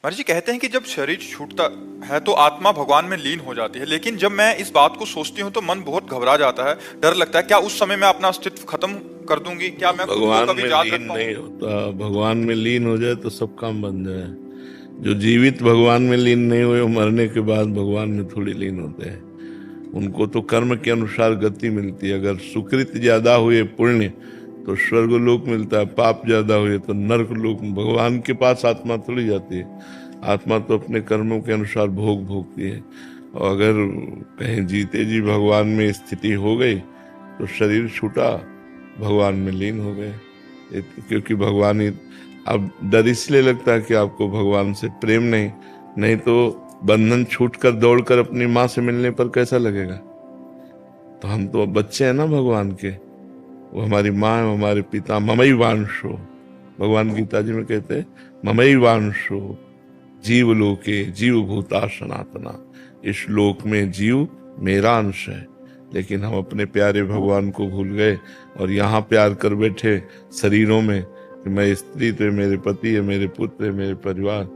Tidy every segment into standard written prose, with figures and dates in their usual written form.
महर्षि जी कहते हैं कि जब शरीर छूटता है तो आत्मा भगवान में लीन हो जाती है, लेकिन जब मैं इस बात को सोचती हूँ तो मन बहुत घबरा जाता है, डर लगता है क्या उस समय मैं अपना अस्तित्व खत्म कर दूंगी, क्या मैं खुद को भगवान कभी में याद लीन रख नहीं पाऊंगी। होता। भगवान में लीन हो जाए तो सब काम बन जाए। जो जीवित भगवान में लीन नहीं हुए वो मरने के बाद भगवान में थोड़ी लीन होते हैं। उनको तो कर्म के अनुसार गति मिलती है। अगर सुकृत ज्यादा हुए पुण्य तो स्वर्ग लोक मिलता है, पाप ज्यादा हुए तो नरक लोक। भगवान के पास आत्मा थोड़ी जाती है। आत्मा तो अपने कर्मों के अनुसार भोग भोगती है। और अगर कहीं जीते जी भगवान में स्थिति हो गई तो शरीर छूटा, भगवान में लीन हो गए। क्योंकि भगवान ही, अब डर इसलिए लगता है कि आपको भगवान से प्रेम नहीं, नहीं तो बंधन छूटकर दौड़कर अपनी माँ से मिलने पर कैसा लगेगा। तो हम तो बच्चे हैं ना भगवान के। वो हमारी माँ है, हमारे पिता। ममई वांशो, भगवान गीता जी में कहते हैं ममई वांशो जीव लोके जीव भूता सनातना। इस लोक में जीव मेरा अंश है, लेकिन हम अपने प्यारे भगवान को भूल गए और यहाँ प्यार कर बैठे शरीरों में कि मैं स्त्री तो मेरे पति है, मेरे पुत्र है, मेरे परिवार,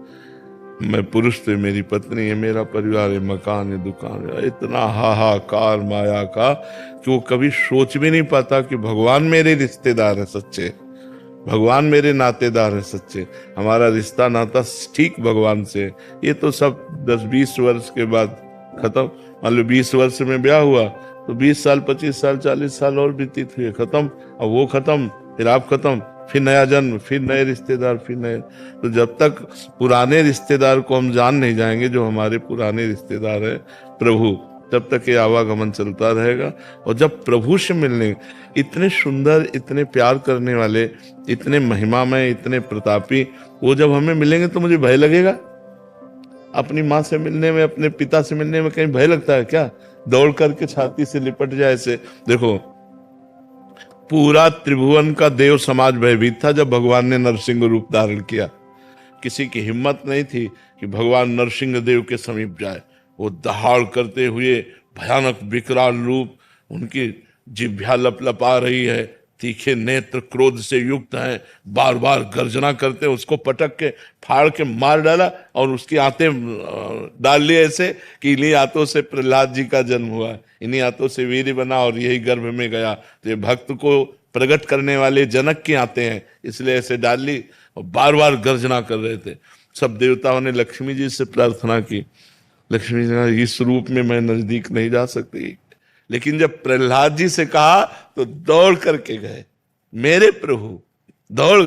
मैं पुरुष तो मेरी पत्नी है, मेरा परिवार है, मकान है, दुकान है। इतना हाहाकार माया का कि वो कभी सोच भी नहीं पाता कि भगवान मेरे रिश्तेदार है सच्चे, भगवान मेरे नातेदार है सच्चे। हमारा रिश्ता नाता ठीक भगवान से। ये तो सब 10-20 वर्ष के बाद खत्म। मान लो 20 वर्ष में ब्याह हुआ तो 20 साल, 25 साल, 40 साल और व्यतीत हुए, खत्म। अब वो खत्म, फिर आप खत्म, फिर नया जन्म, फिर नए रिश्तेदार, फिर नए। तो जब तक पुराने रिश्तेदार को हम जान नहीं जाएंगे, जो हमारे पुराने रिश्तेदार है प्रभु, तब तक ये आवागमन चलता रहेगा। और जब प्रभु से मिलने, इतने सुंदर, इतने प्यार करने वाले, इतने महिमामय, इतने प्रतापी, वो जब हमें मिलेंगे तो मुझे भय लगेगा। अपनी माँ से मिलने में, अपने पिता से मिलने में कहीं भय लगता है क्या? दौड़ करके छाती से लिपट जाए ऐसे। देखो, पूरा त्रिभुवन का देव समाज भयभीत था जब भगवान ने नरसिंह रूप धारण किया। किसी की हिम्मत नहीं थी कि भगवान नरसिंह देव के समीप जाए। वो दहाड़ करते हुए भयानक विकराल रूप, उनकी जिह्वा लपलपा रही है, तीखे नेत्र क्रोध से युक्त हैं, बार बार गर्जना करते, उसको पटक के फाड़ के मार डाला और उसकी आंतें डाल ली ऐसे कि इन्हीं आंतों से प्रहलाद जी का जन्म हुआ, इन्हीं आंतों से वीर बना और यही गर्भ में गया। तो ये भक्त को प्रकट करने वाले जनक की आते हैं, इसलिए ऐसे डाल ली और बार बार गर्जना कर रहे थे। सब देवताओं ने लक्ष्मी जी से प्रार्थना की। लक्ष्मी जी ने इस रूप में मैं नजदीक नहीं जा सकती, लेकिन जब प्रहलाद जी से कहा तो दौड़ करके गए, मेरे प्रभु, दौड़